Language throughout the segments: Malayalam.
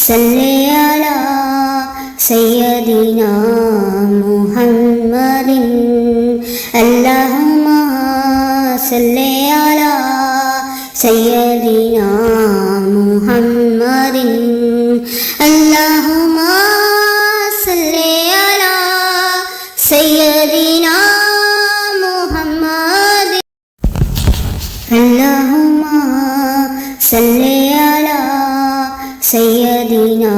സല്ലി അലാ സയ്യിദിനാ മുഹമ്മദിൻ അല്ലാഹുമ്മ സല്ലി അലാ സയ്യിദിനാ മുഹമ്മദിൻ അല്ലാഹുമ്മ സല്ലി അലാ സയ്യിദിനാ മുഹമ്മദിൻ അല്ലാഹുമ്മ സല്ലി അലാ സയ്യിദിനാ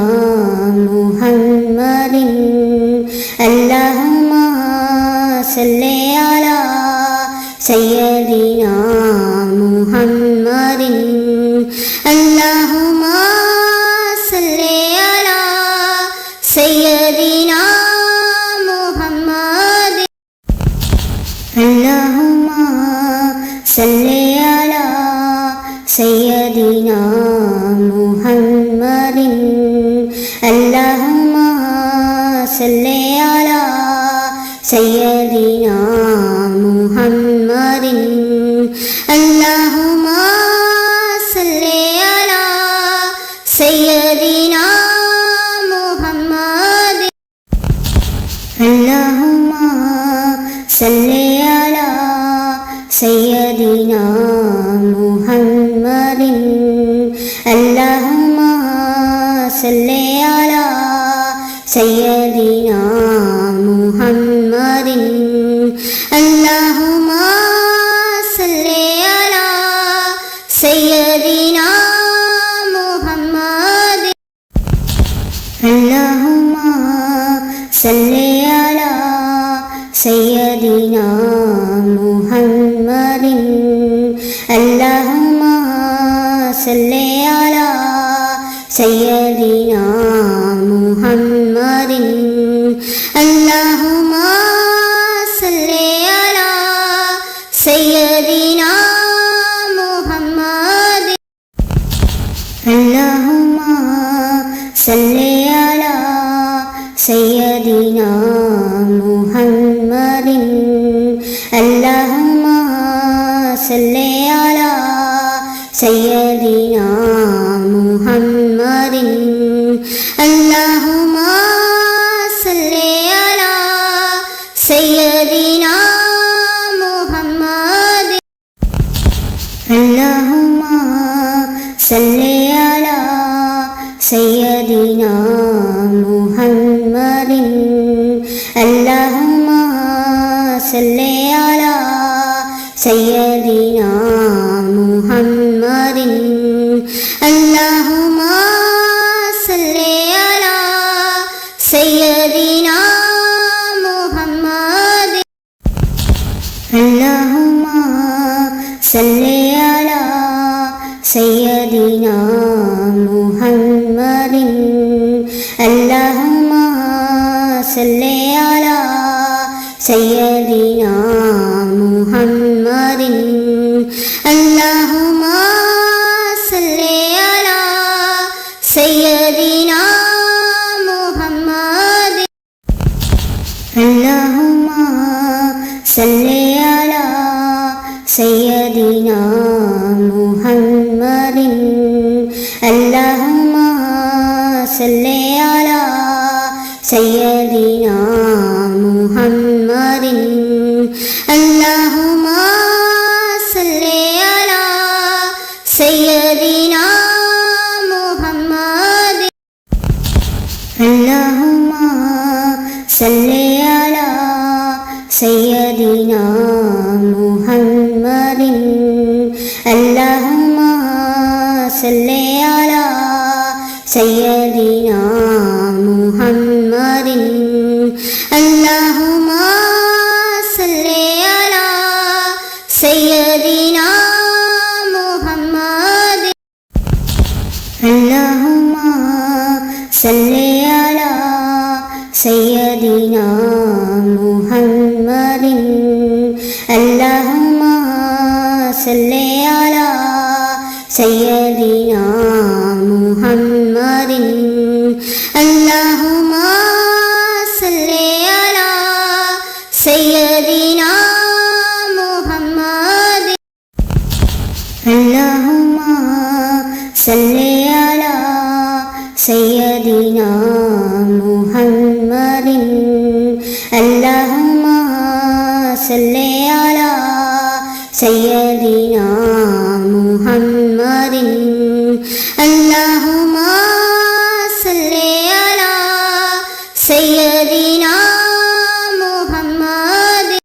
മുഹമ്മദിൻ അല്ലാഹുമ്മ സല്ലി അലാ സയ്യിദിനാ മുഹമ്മദിൻ അല്ലാഹുമ്മ സല്ലി അലാ സയ്യിദിനാ മുഹമ്മദിൻ അല്ലാഹുമ്മ സല്ലി അലാ സയ്യിദിനാ മുഹമ്മദിൻ അല്ലാഹുമ്മ സല്ലി അലാ സയ്യിദിനാ മുഹമ്മദിൻ അല്ലാഹുമ്മ സല്ലി അലാ സയ്യിദിനാ മുഹമ്മദിൻ അല്ലാഹുമ്മ സല്ലി അലാ സയ്യിദിനാ മുഹമ്മദിൻ അല്ലാഹുമ്മ സല്ലി അലാ സയ്യിദിനാ മുഹമ്മദിൻ അല്ലാഹുമ്മ സല്ലി അലാ സയ്യിദിനാ മുഹമ്മദിൻ അല്ലാഹുമ്മ സല്ലി അലാ സയ്യിദിനാ മുഹമ്മദിൻ അല്ലാഹുമ്മ സല്ലി അലാ സയ്യിദിനാ മുഹമ്മദിൻ അല്ലാഹുമ്മ സല്ലി അലാ സയ്യിദിനാ മുഹമ്മദിൻ അല്ലാഹുമ്മ സല്ലി അലാ സയ്യിദിനാ മുഹമ്മദിൻ അല്ലാഹുമ്മ സല്ലി അലാ സയ്യിദിനാ മുഹമ്മദിൻ അല്ലാഹുമ്മ സല്ലി അലാ സയ്യിദിനാ മുഹമ്മദിൻ അല്ലാഹുമ്മ സല്ലി അലാ സയ്യിദിനാ മുഹമ്മദിൻ അല്ലാഹുമ്മ സല്ലി അലാ സയ്യിദിനാ മുഹമ്മദിൻ അല്ലാഹുമ്മ സല്ലി അലാ സയ്യിദിനാ മുഹമ്മദിൻ അല്ലാഹുമ്മ സല്ലി അലാ സയ്യിദിനാ മുഹമ്മദിൻ അല്ലാഹുമ്മ സല്ലി അലാ സയ്യിദിനാ മുഹമ്മദിൻ അല്ലാഹുമ്മ സല്ലി അലാ സയ്യിദിനാ മുഹമ്മദിൻ അല്ലാഹുമ്മ സല്ലി അലാ സയ്യിദിനാ മുഹമ്മദിൻ അല്ലാഹുമ്മ സല്ലി അലാ സയ്യിദിനാ മുഹമ്മദിൻ അല്ലാഹുമ്മ സല്ലി അലാ സയ്യിദിനാ മുഹമ്മദിൻ അല്ലാഹുമ്മ സല്ലി അലാ സയ്യിദിനാ മുഹമ്മദിൻ അല്ലാഹുമ്മ സല്ലി അലാ സയ്യിദിനാ മുഹമ്മദിൻ അല്ലാഹുമ്മ സല്ലി അലാ സയ്യിദിനാ മുഹമ്മദിൻ അല്ലാഹുമ്മ സല്ലി അലാ സയ്യിദിനാ മുഹമ്മദിൻ അല്ലാഹുമ്മ സല്ലി അലാ സയ്യിദിനാ മുഹമ്മദിൻ അല്ലാഹുമ്മ സല്ലി അലാ സയ്യിദിനാ മുഹമ്മദിൻ അല്ലാഹുമ്മ സല്ലി അലാ سيدنا محمد اللهم صل على سيدنا محمد